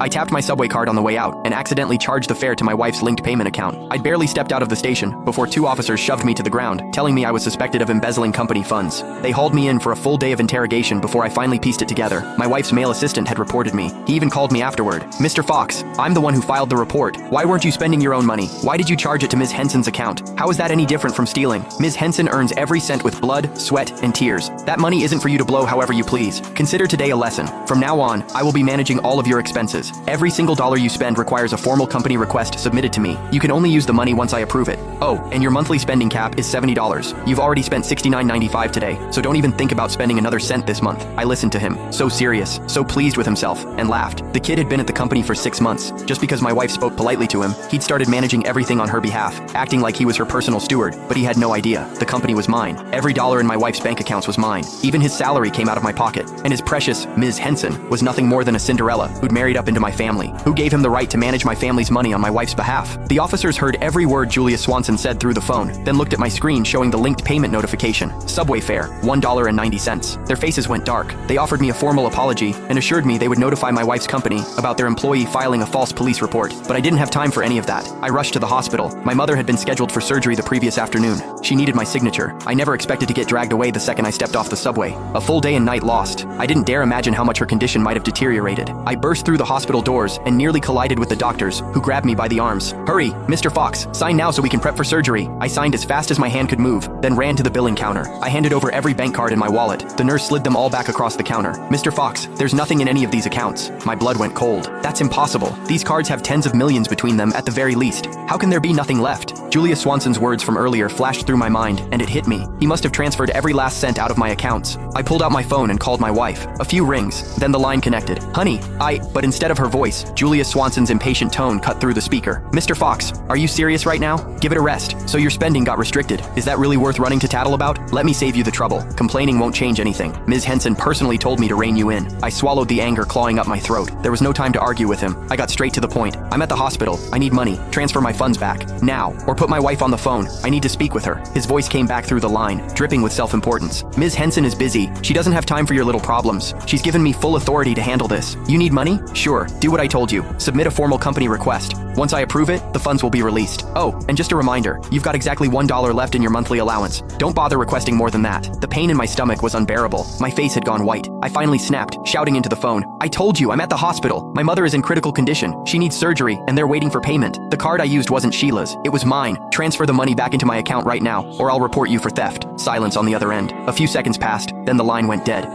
I tapped my subway card on the way out and accidentally charged the fare to my wife's linked payment account. I'd barely stepped out of the station before two officers shoved me to the ground, telling me I was suspected of embezzling company funds. They hauled me in for a full day of interrogation before I finally pieced it together. My wife's male assistant had reported me. He even called me afterward. "Mr. Fox, I'm the one who filed the report. Why weren't you spending your own money? Why did you charge it to Ms. Henson's account? How is that any different from stealing? Ms. Henson earns every cent with blood, sweat, and tears. That money isn't for you to blow however you please. Consider today a lesson. From now on, I will be managing all of your expenses. Every single dollar you spend requires a formal company request submitted to me. You can only use the money once I approve it. Oh, and your monthly spending cap is $70. You've already spent $69.95 today, so don't even think about spending another cent this month." I listened to him, so serious, so pleased with himself, and laughed. The kid had been at the company for 6 months. Just because my wife spoke politely to him, he'd started managing everything on her behalf, acting like he was her personal steward, but he had no idea. The company was mine. Every dollar in my wife's bank accounts was mine. Even his salary came out of my pocket, and his precious Ms. Henson was nothing more than a Cinderella who'd married up into my family. Who gave him the right to manage my family's money on my wife's behalf? The officers heard every word Julia Swanson said through the phone, then looked at my screen showing the linked payment notification. Subway fare, $1.90. Their faces went dark. They offered me a formal apology and assured me they would notify my wife's company about their employee filing a false police report. But I didn't have time for any of that. I rushed to the hospital. My mother had been scheduled for surgery the previous afternoon. She needed my signature. I never expected to get dragged away the second I stepped off the subway. A full day and night lost. I didn't dare imagine how much her condition might have deteriorated. I burst through the hospital doors and nearly collided with the doctors, who grabbed me by the arms. "Hurry, Mr. Fox, sign now so we can prep for surgery." I signed as fast as my hand could move, then ran to the billing counter. I handed over every bank card in my wallet. The nurse slid them all back across the counter. "Mr. Fox, there's nothing in any of these accounts." My blood went cold. "That's impossible. These cards have tens of millions between them at the very least. How can there be nothing left?" Julia Swanson's words from earlier flashed through my mind, and it hit me. He must have transferred every last cent out of my accounts. I pulled out my phone and called my wife. A few rings, then the line connected. "Honey, But instead of her voice, Julia Swanson's impatient tone cut through the speaker. "Mr. Fox, are you serious right now? Give it a rest. So your spending got restricted. Is that really worth running to tattle about? Let me save you the trouble. Complaining won't change anything. Ms. Henson personally told me to rein you in." I swallowed the anger clawing up my throat. There was no time to argue with him. I got straight to the point. "I'm at the hospital. I need money. Transfer my funds back. Now. Or put my wife on the phone. I need to speak with her." His voice came back through the line, dripping with self-importance. "Ms. Henson is busy. She doesn't have time for your little problems. She's given me full authority to handle this. You need money? Sure. Do what I told you. Submit a formal company request. Once I approve it, the funds will be released. Oh, and just a reminder, you've got exactly $1 left in your monthly allowance. Don't bother requesting more than that." The pain in my stomach was unbearable. My face had gone white. I finally snapped, shouting into the phone, "I told you, I'm at the hospital. My mother is in critical condition. She needs surgery, and they're waiting for payment. The card I used wasn't Sheila's. It was mine. Transfer the money back into my account right now, or I'll report you for theft." Silence on the other end. A few seconds passed, then the line went dead.